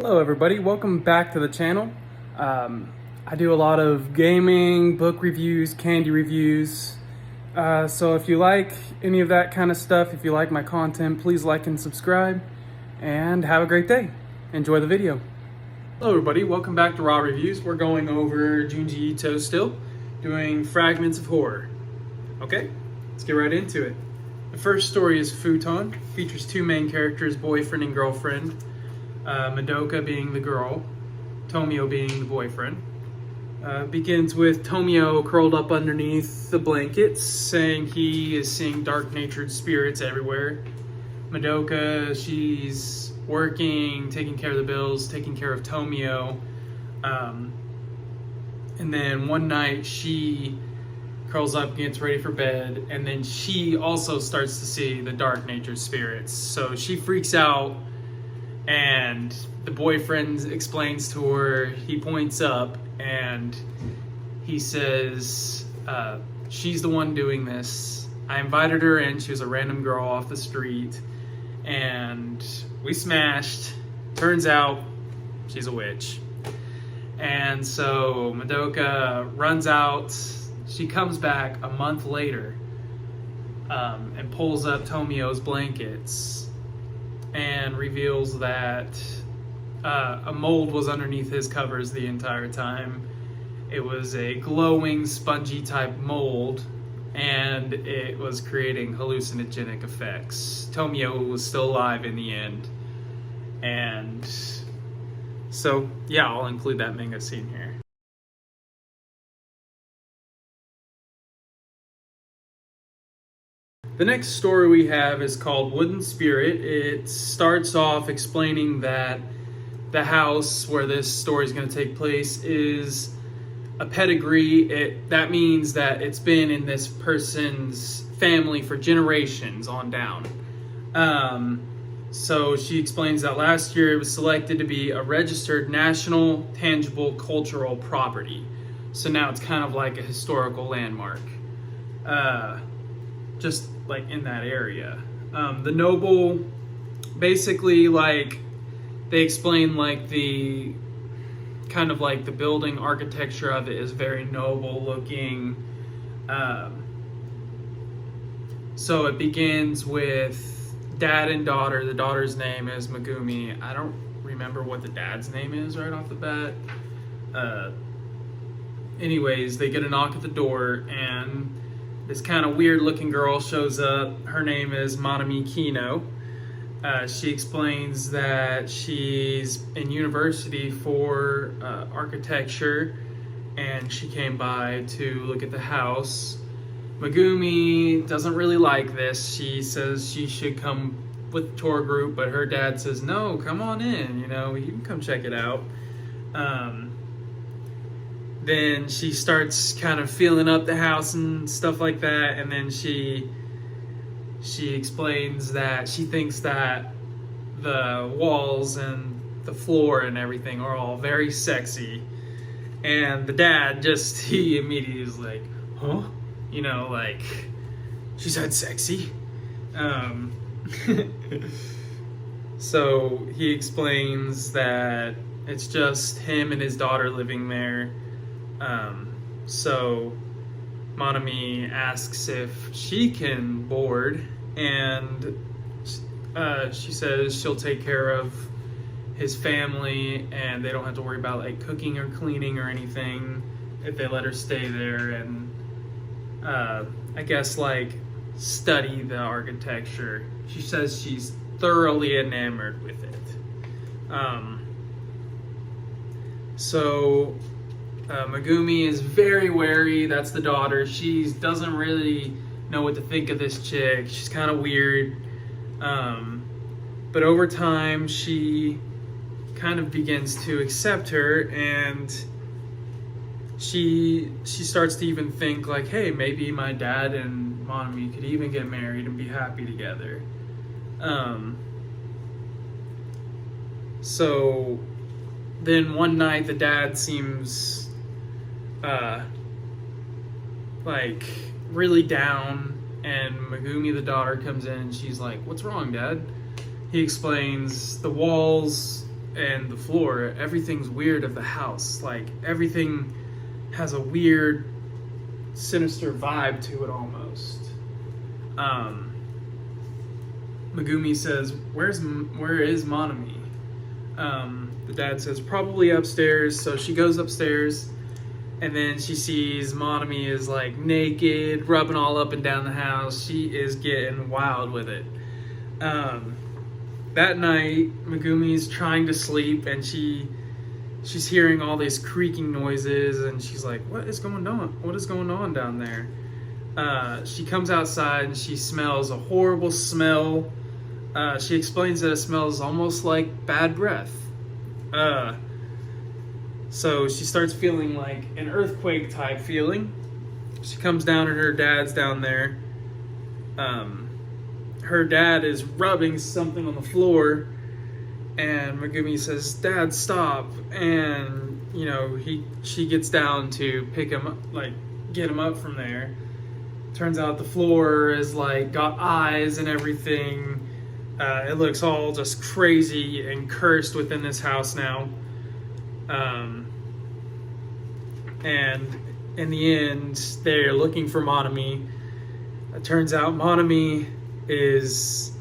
Hello everybody, welcome back to the channel. I do a lot of gaming, book reviews, candy reviews. So if you like any of that kind of stuff, if you like my content, please like and subscribe, and have a great day. Enjoy the video. Hello everybody, welcome back to Raw Reviews. We're going over Junji Ito still, doing Fragments of Horror. Okay, let's get right into it. The first story is Futon, features two main characters, boyfriend and girlfriend. Madoka being the girl, Tomio being the boyfriend. Begins with Tomio curled up underneath the blankets, saying he is seeing dark-natured spirits everywhere. Madoka, she's working, taking care of the bills, taking care of Tomio. And then one night she curls up, gets ready for bed, and then she also starts to see the dark-natured spirits. So she freaks out, and the boyfriend explains to her, he points up and he says, she's the one doing this. I invited her in, she was a random girl off the street, and we smashed. Turns out she's a witch. And so Madoka runs out, she comes back a month later and pulls up Tomio's blankets and reveals that a mold was underneath his covers the entire time. It was a glowing, spongy type mold, and it was creating hallucinogenic effects. Tomio was still alive in the end. And so, yeah, I'll include that manga scene here. The next story we have is called Wooden Spirit. It starts off explaining that the house where this story is going to take place is a pedigree. That means that it's been in this person's family for generations on down. So she explains that last year it was selected to be a registered national tangible cultural property. So now it's kind of like a historical landmark. Just like in that area. The noble, basically, like, they explain like the kind of like the building architecture of it is very noble looking. So it begins with dad and daughter. The daughter's name is Megumi. I don't remember what the dad's name is right off the bat. Anyways, they get a knock at the door, and this kind of weird looking girl shows up. Her name is Manami Kino. She explains that she's in university for architecture, and she came by to look at the house. Megumi doesn't really like this. She says she should come with the tour group, but her dad says, no, come on in, you can come check it out. Then she starts kind of feeling up the house and stuff like that, and then she explains that she thinks that the walls and the floor and everything are all very sexy. And the dad he immediately is like, huh? Like, she said sexy? So he explains that it's just him and his daughter living there. So Manami asks if she can board, and she says she'll take care of his family and they don't have to worry about like cooking or cleaning or anything if they let her stay there, and I guess like study the architecture. She says she's thoroughly enamored with it. So Megumi is very wary. That's the daughter. She doesn't really know what to think of this chick. She's kind of weird. But over time, she kind of begins to accept her, and she starts to even think like, hey, maybe my dad and Manami could even get married and be happy together. So then one night the dad seems like really down, and Megumi the daughter comes in and she's like, what's wrong, Dad? He explains the walls and the floor, everything's weird of the house. Like, everything has a weird, sinister vibe to it almost. Megumi says, where is Monami? The dad says, probably upstairs. So she goes upstairs, and then she sees Monami is like naked, rubbing all up and down the house. She is getting wild with it. That night, Megumi's trying to sleep, and she's hearing all these creaking noises, and she's like, what is going on? What is going on down there? She comes outside, and she smells a horrible smell. She explains that it smells almost like bad breath. So she starts feeling like an earthquake type feeling. She comes down, and her dad's down there. Her dad is rubbing something on the floor, and Megumi says, Dad, stop. And, you know, she gets down to pick him up, like, get him up from there. Turns out the floor is, like, got eyes and everything. It looks all just crazy and cursed within this house now. And in the end, they're looking for Monami. It turns out Monami is,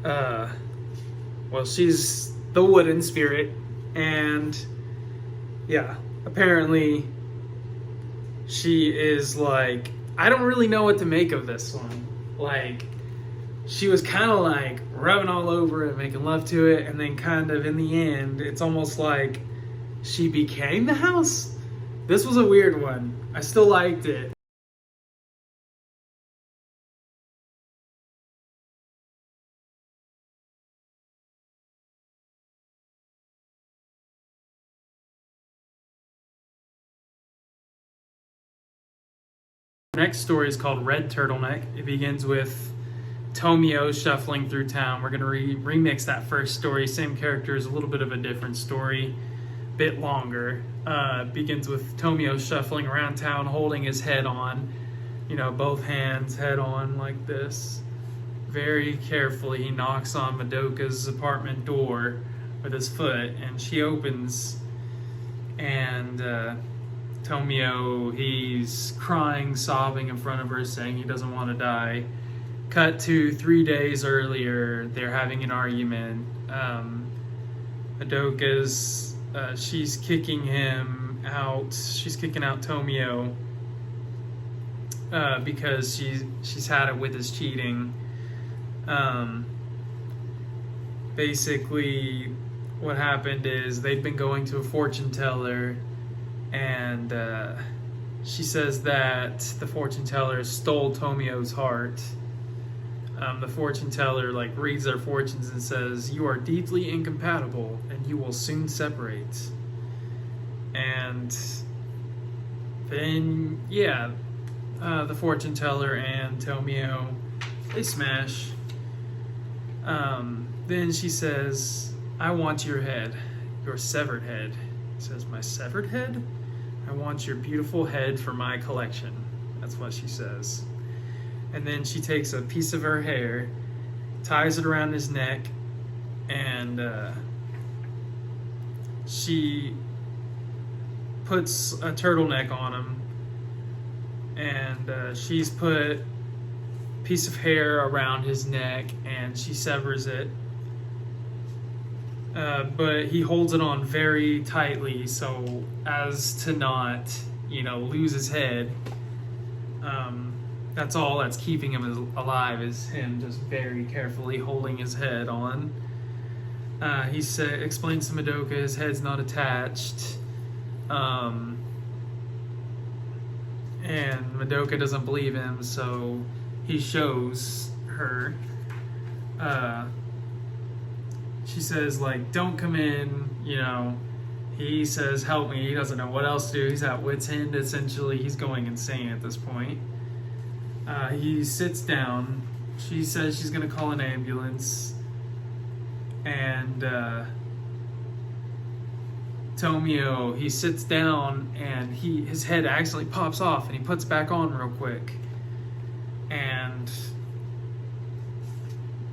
well, she's the wooden spirit, and yeah, apparently she is like, I don't really know what to make of this one. Like, she was kind of like rubbing all over it, making love to it, and then kind of in the end, it's almost like she became the house. This was a weird one. I still liked it. The next story is called Red Turtleneck. It begins with Tomio shuffling through town. We're going to remix that first story. Same characters, a little bit of a different story, bit longer. Begins with Tomio shuffling around town, holding his head on, you know, both hands, head on like this. Very carefully, he knocks on Madoka's apartment door with his foot, and she opens, and Tomio, he's crying, sobbing in front of her, saying he doesn't want to die. Cut to 3 days earlier, they're having an argument. Madoka's, she's kicking him out. She's kicking out Tomio because she's had it with his cheating. Basically, what happened is they'd been going to a fortune teller, and she says that the fortune teller stole Tomio's heart. The fortune teller like reads their fortunes and says, you are deeply incompatible and you will soon separate. And then, yeah, the fortune teller and Tomio, they smash. Then she says, I want your head, your severed head. He says, my severed head? I want your beautiful head for my collection. That's what she says. And then she takes a piece of her hair, ties it around his neck, and she puts a turtleneck on him. And she's put a piece of hair around his neck, and she severs it. But he holds it on very tightly so as to not, you know, lose his head. That's all that's keeping him alive, is him just very carefully holding his head on. He explains to Madoka his head's not attached. And Madoka doesn't believe him, so he shows her. She says, like, don't come in, you know. He says, help me. He doesn't know what else to do. He's at wit's end, essentially. He's going insane at this point. He sits down. She says she's going to call an ambulance. And Tomio, he sits down, and his head actually pops off, and he puts back on real quick. And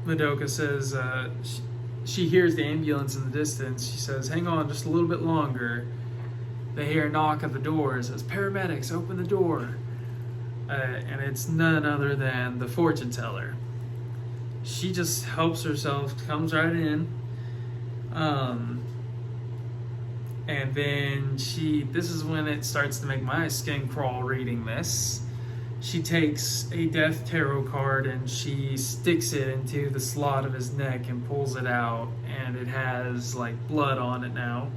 Madoka says, she hears the ambulance in the distance. She says, hang on just a little bit longer. They hear a knock at the door. It says, paramedics, open the door. And it's none other than the fortune teller. She just helps herself, comes right in. And then this is when it starts to make my skin crawl reading this. She takes a death tarot card and she sticks it into the slot of his neck and pulls it out, and it has like blood on it now.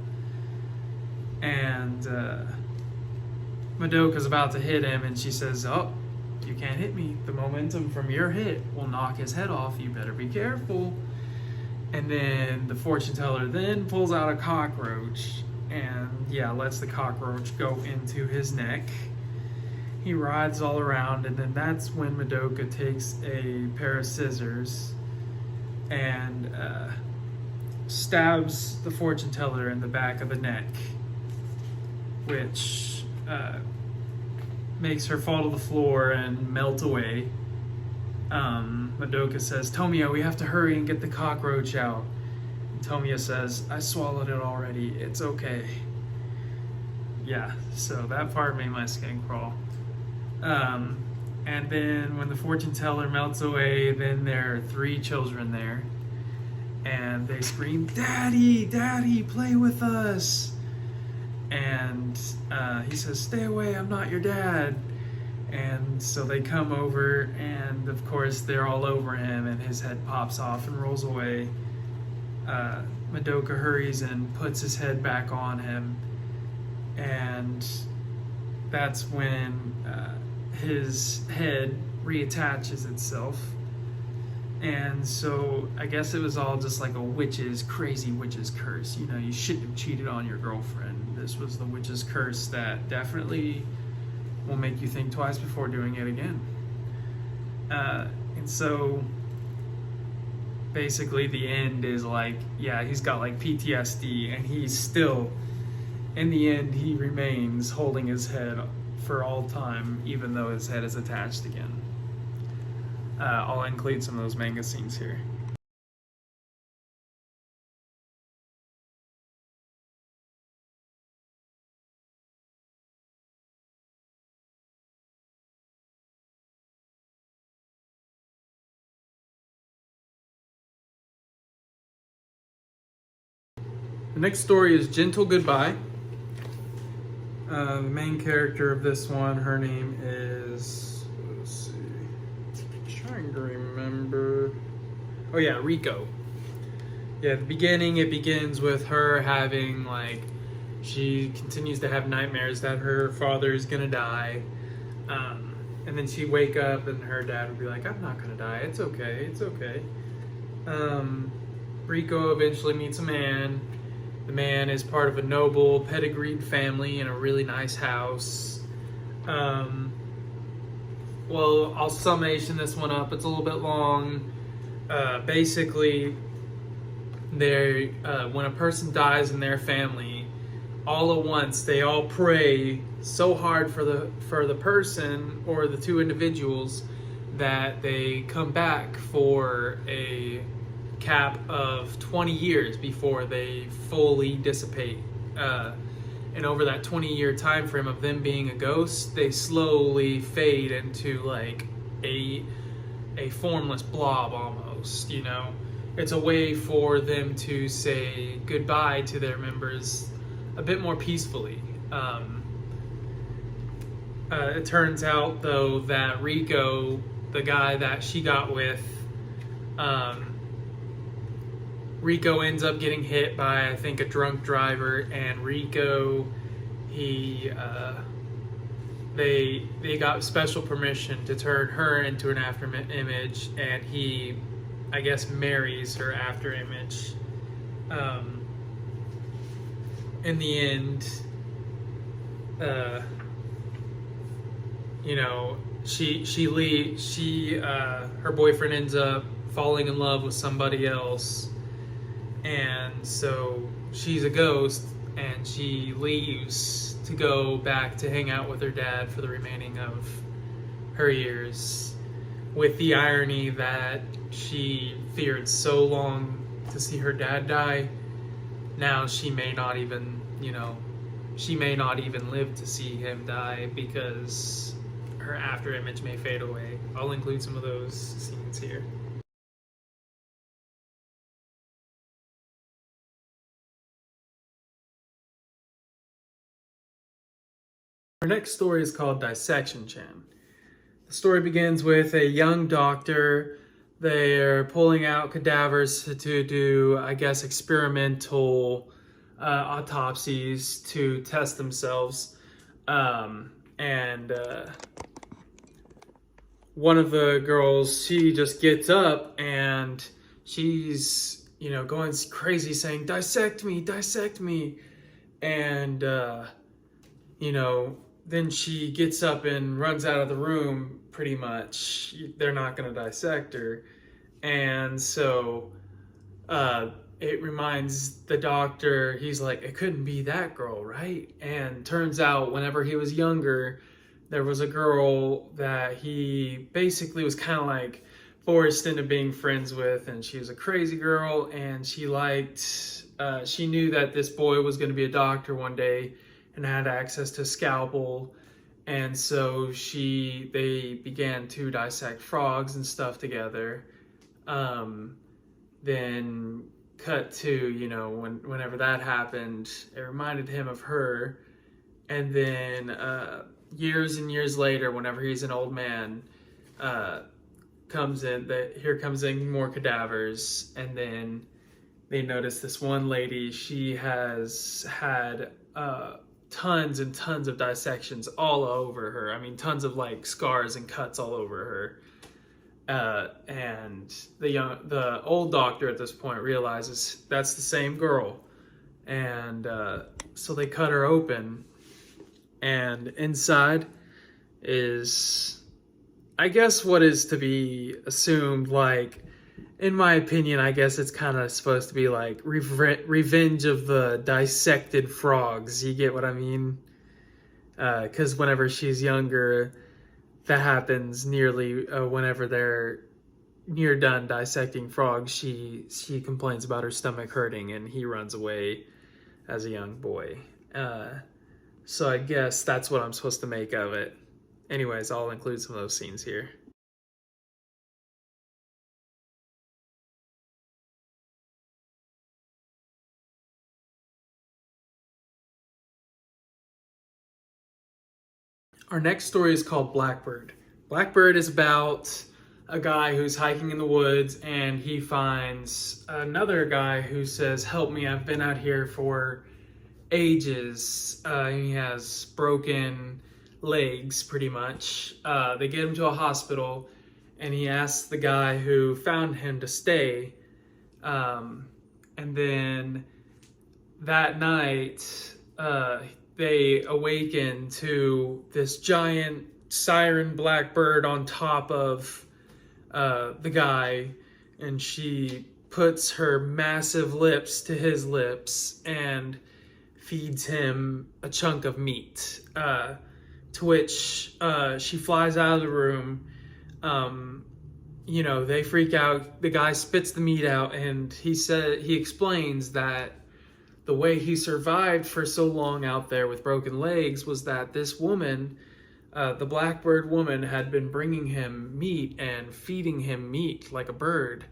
And Madoka's about to hit him, and she says, oh, you can't hit me. The momentum from your hit will knock his head off. You better be careful. And then the fortune teller then pulls out a cockroach and lets the cockroach go into his neck. He writhes all around, and then that's when Madoka takes a pair of scissors and stabs the fortune teller in the back of the neck, which makes her fall to the floor and melt away. Madoka says, Tomio, we have to hurry and get the cockroach out. And Tomio says, I swallowed it already. It's okay. Yeah, so that part made my skin crawl. And then when the fortune teller melts away, then there are 3 children there. And they scream, Daddy, Daddy, play with us. And he says, stay away, I'm not your dad. And so they come over, and of course they're all over him, and his head pops off and rolls away. Madoka hurries and puts his head back on him, and that's when his head reattaches itself. And so I guess it was all just like a crazy witch's curse. You know, you shouldn't have cheated on your girlfriend. This was the witch's curse that definitely will make you think twice before doing it again. And so basically the end is like, he's got like PTSD, and he's still, in the end, he remains holding his head for all time, even though his head is attached again. I'll include some of those manga scenes here. The next story is Gentle Goodbye. The main character of this one, her name is, let's see, I'm trying to remember. Oh yeah, Riko. Yeah, at the beginning, it begins with her having, like, she continues to have nightmares that her father is gonna die. And then she'd wake up and her dad would be like, I'm not gonna die, it's okay, it's okay. Riko eventually meets a man. The man is part of a noble, pedigreed family in a really nice house. Well, I'll summation this one up. It's a little bit long. Basically, when a person dies in their family, all at once they all pray so hard for the person or the 2 individuals that they come back for a cap of 20 years before they fully dissipate. And over that 20-year time frame of them being a ghost, they slowly fade into like a formless blob almost, you know? It's a way for them to say goodbye to their members a bit more peacefully. It turns out, though, that Riko, the guy that she got with, Riko ends up getting hit by, I think, a drunk driver, and Riko, they got special permission to turn her into an after image, and he, I guess, marries her after image. In the end, you know, her boyfriend ends up falling in love with somebody else. And so she's a ghost, and she leaves to go back to hang out with her dad for the remaining of her years, with the irony that she feared so long to see her dad die. Now she may not even, she may not even live to see him die because her after image may fade away. I'll include some of those scenes here. Our next story is called Dissection Chan. The story begins with a young doctor. They're pulling out cadavers to do, I guess, experimental autopsies to test themselves. And one of the girls, she just gets up and she's, going crazy saying, dissect me, dissect me. And, then she gets up and runs out of the room, pretty much. They're not going to dissect her. And so it reminds the doctor, he's like, it couldn't be that girl, right? And turns out whenever he was younger, there was a girl that he basically was kind of like forced into being friends with, and she was a crazy girl, and she knew that this boy was going to be a doctor one day and had access to a scalpel, and so they began to dissect frogs and stuff together. Then cut to, whenever that happened, it reminded him of her. And then years and years later, whenever he's an old man, here comes in more cadavers, and then they notice this one lady, she has had tons and tons of dissections all over her. I mean, tons of like scars and cuts all over her. And the old doctor at this point realizes that's the same girl. And so they cut her open, and inside is, I guess, what is to be assumed, like, in my opinion, I guess it's kind of supposed to be like revenge of the dissected frogs. You get what I mean? Because whenever she's younger, that happens nearly whenever they're near done dissecting frogs. She complains about her stomach hurting, and he runs away as a young boy. So I guess that's what I'm supposed to make of it. Anyways, I'll include some of those scenes here. Our next story is called Blackbird. Blackbird is about a guy who's hiking in the woods, and he finds another guy who says, help me, I've been out here for ages. He has broken legs, pretty much. They get him to a hospital, and he asks the guy who found him to stay. And then that night, they awaken to this giant siren blackbird on top of the guy, and she puts her massive lips to his lips and feeds him a chunk of meat, to which she flies out of the room. They freak out. The guy spits the meat out, and he explains that the way he survived for so long out there with broken legs was that this woman, the blackbird woman, had been bringing him meat and feeding him meat like a bird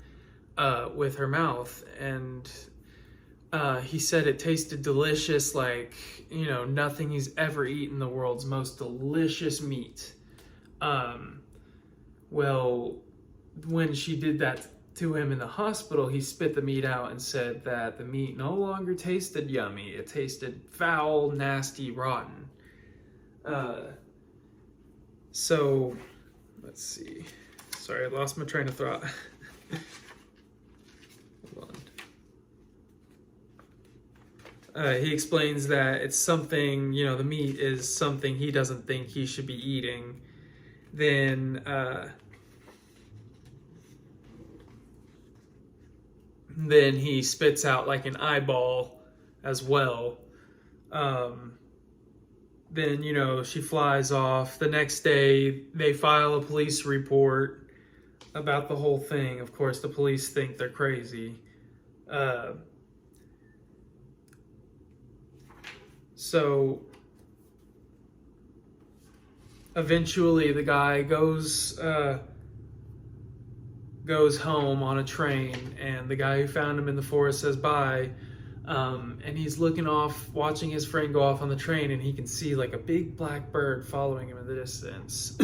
with her mouth. And he said it tasted delicious, like, nothing he's ever eaten, the world's most delicious meat. Well, when she did that to him in the hospital, he spit the meat out and said that the meat no longer tasted yummy. It tasted foul, nasty, rotten. So, let's see. Sorry, I lost my train of thought. Hold on. He explains that it's something, the meat is something he doesn't think he should be eating. Then he spits out like an eyeball as well. Then, she flies off. The next day, they file a police report about the whole thing. Of course, the police think they're crazy. Uh, so eventually the guy goes home on a train, and the guy who found him in the forest says bye. And he's looking off, watching his friend go off on the train, and he can see like a big black bird following him in the distance.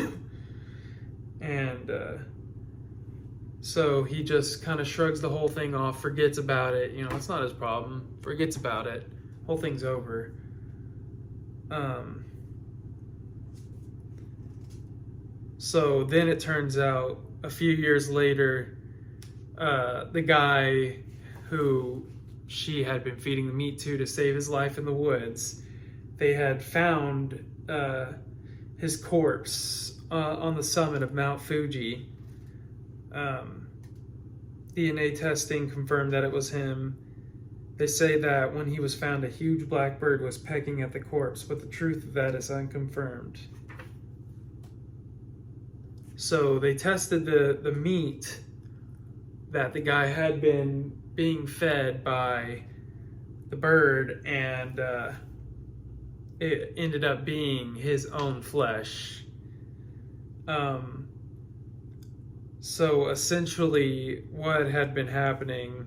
And so he just kind of shrugs the whole thing off, forgets about it. You know, it's not his problem. Forgets about it. Whole thing's over. So then it turns out a few years later, the guy who she had been feeding the meat to save his life in the woods, they had found his corpse on the summit of Mount Fuji. DNA testing confirmed that it was him. They say that when he was found, a huge black bird was pecking at the corpse, but the truth of that is unconfirmed. So they tested the meat that the guy had been being fed by the bird, and it ended up being his own flesh. So essentially what had been happening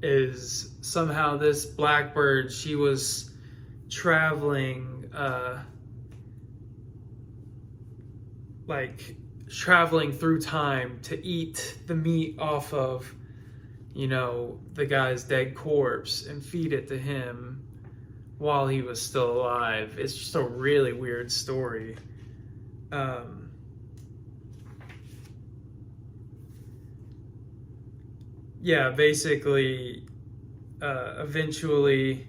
is somehow this blackbird, she was traveling through time to eat the meat off of, you know, the guy's dead corpse and feed it to him while he was still alive. It's just a really weird story. Yeah, basically, eventually,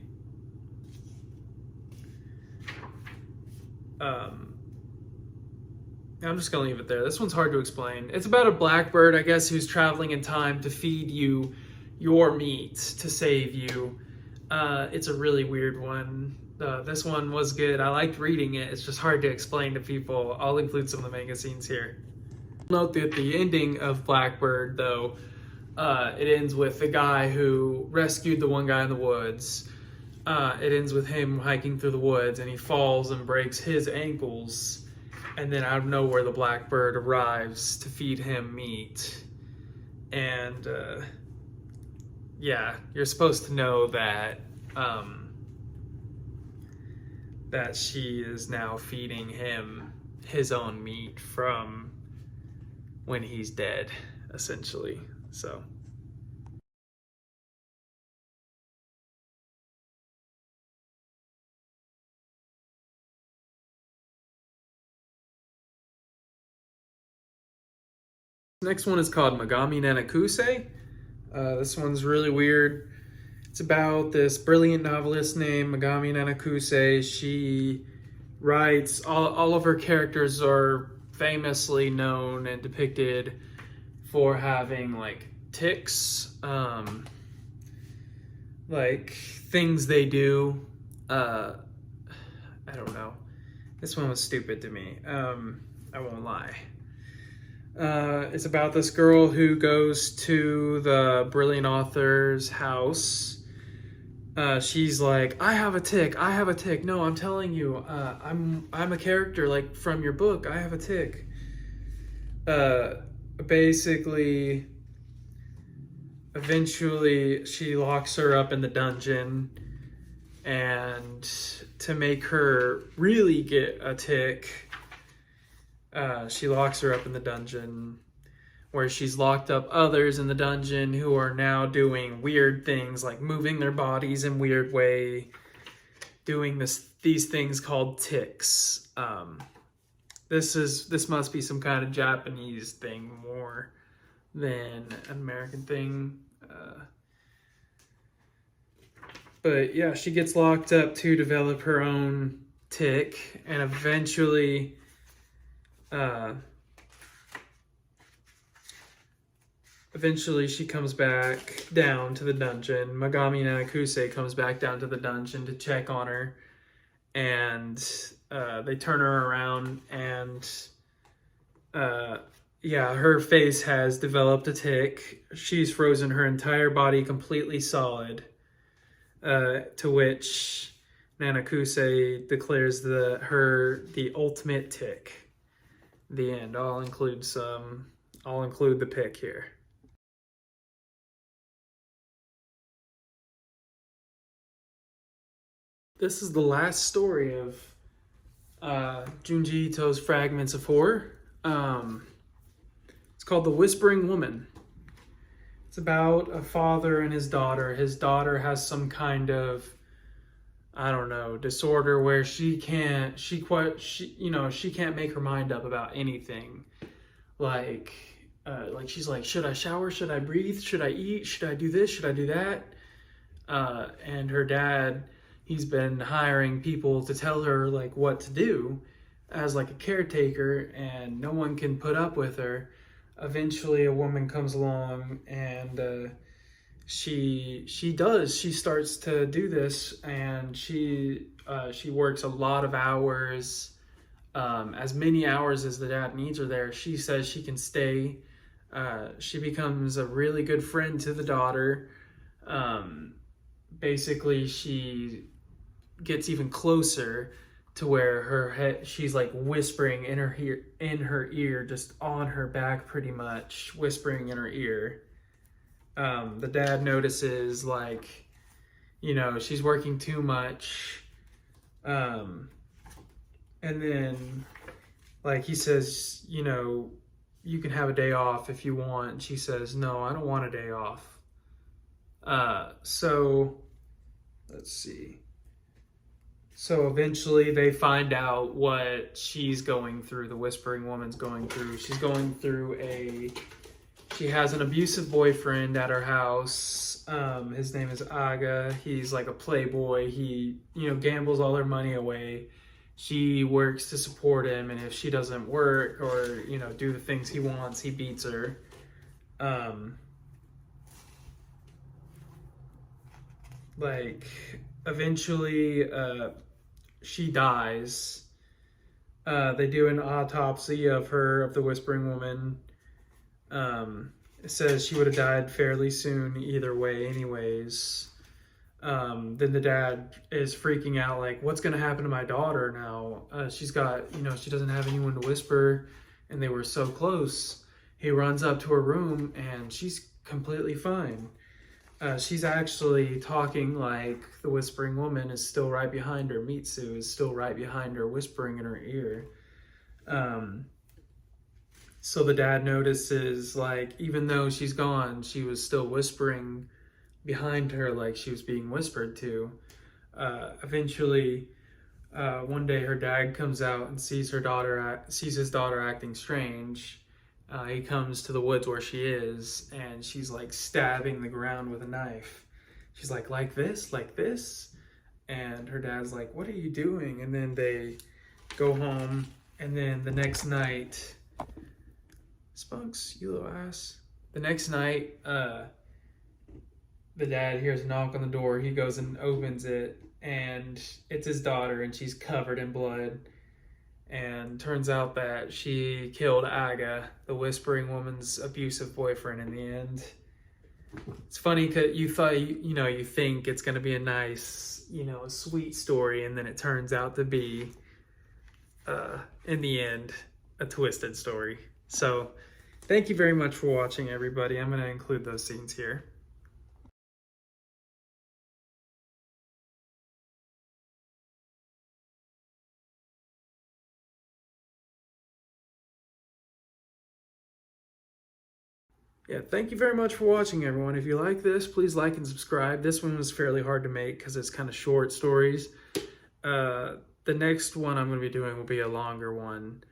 I'm just gonna leave it there. This one's hard to explain. It's about a blackbird, I guess, who's traveling in time to feed you your meat to save you. It's a really weird one. This one was good. I liked reading it. It's just hard to explain to people. I'll include some of the manga scenes here. Note that the ending of Blackbird, though, it ends with the guy who rescued the one guy in the woods. It ends with him hiking through the woods, and he falls and breaks his ankles. And then out of nowhere, the blackbird arrives to feed him meat. And yeah, you're supposed to know that that she is now feeding him his own meat from when he's dead, essentially. So. Next one is called Megami Nanakusei. This one's really weird. It's about this brilliant novelist named Megami Nanakusei. She writes, all of her characters are famously known and depicted for having like tics, like things they do. I don't know. This one was stupid to me. I won't lie. It's about this girl who goes to the brilliant author's house. She's like, I have a tic. No, I'm telling you, I'm a character like from your book. I have a tic. Basically, eventually she locks her up in the dungeon, and to make her really get a tic, she locks her up in the dungeon, where she's locked up others in the dungeon who are now doing weird things, like moving their bodies in weird way, doing these things called tics. This must be some kind of Japanese thing more than an American thing. But yeah, she gets locked up to develop her own tic, and eventually she comes back down to the dungeon. Megami Nanakusei comes back down to the dungeon to check on her, and they turn her around, and yeah, her face has developed a tick. She's frozen her entire body completely solid, to which Nanakusei declares the ultimate tick. The end. I'll include the pic here. This is the last story of Junji Ito's Fragments of Horror. It's called The Whispering Woman. It's about a father and his daughter. His daughter has some kind of, I don't know, disorder where she can't make her mind up about anything. Like she's like, should I shower? Should I breathe? Should I eat? Should I do this? Should I do that? And her dad, he's been hiring people to tell her like what to do as like a caretaker, and no one can put up with her. Eventually a woman comes along, and she starts to do this, and she works a lot of hours, as many hours as the dad needs her there. She says she can stay. She becomes a really good friend to the daughter. Basically she gets even closer to where she's like whispering in her ear, just on her back pretty much, whispering in her ear. The dad notices, like, she's working too much. And then, like, he says, you can have a day off if you want. And she says, no, I don't want a day off. So let's see. So eventually they find out what she's going through, the Whispering Woman's going through. She has an abusive boyfriend at her house. His name is Aga. He's like a playboy. He, gambles all her money away. She works to support him, and if she doesn't work or, do the things he wants, he beats her. Eventually, she dies. They do an autopsy of the Whispering Woman. It says she would have died fairly soon either way anyways. Then the dad is freaking out, like, what's going to happen to my daughter now? She's got, she doesn't have anyone to whisper, and they were so close. He runs up to her room, and she's completely fine. She's actually talking like the Whispering Woman is still right behind her. Mitsu is still right behind her, whispering in her ear. So the dad notices, like, even though she's gone, she was still whispering behind her, like she was being whispered to. Eventually, one day her dad comes out and sees his daughter acting strange. He comes to the woods where she is, and she's like stabbing the ground with a knife. She's like this, like this. And her dad's like, what are you doing? And then they go home, and then the next night, Spunks, you little ass. The next night, the dad hears a knock on the door. He goes and opens it, and it's his daughter, and she's covered in blood. And turns out that she killed Aga, the Whispering Woman's abusive boyfriend, in the end. It's funny because you think it's going to be a nice, a sweet story, and then it turns out to be, in the end, a twisted story. So, thank you very much for watching, everybody. I'm going to include those scenes here. Yeah, thank you very much for watching, everyone. If you like this, please like and subscribe. This one was fairly hard to make because it's kind of short stories. The next one I'm going to be doing will be a longer one.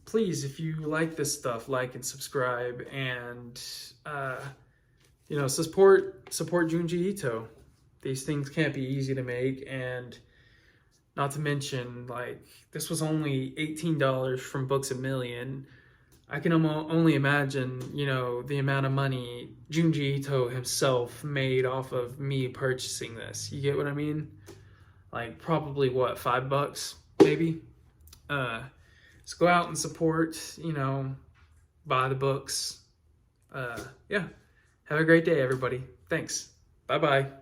Please, if you like this stuff, like and subscribe, and support Junji Ito. These things can't be easy to make, and not to mention, like, this was only $18 from Books A Million. I can only imagine, the amount of money Junji Ito himself made off of me purchasing this. You get what I mean? Like, probably, what, $5, maybe? So go out and support, buy the books. Yeah. Have a great day, everybody. Thanks. Bye-bye.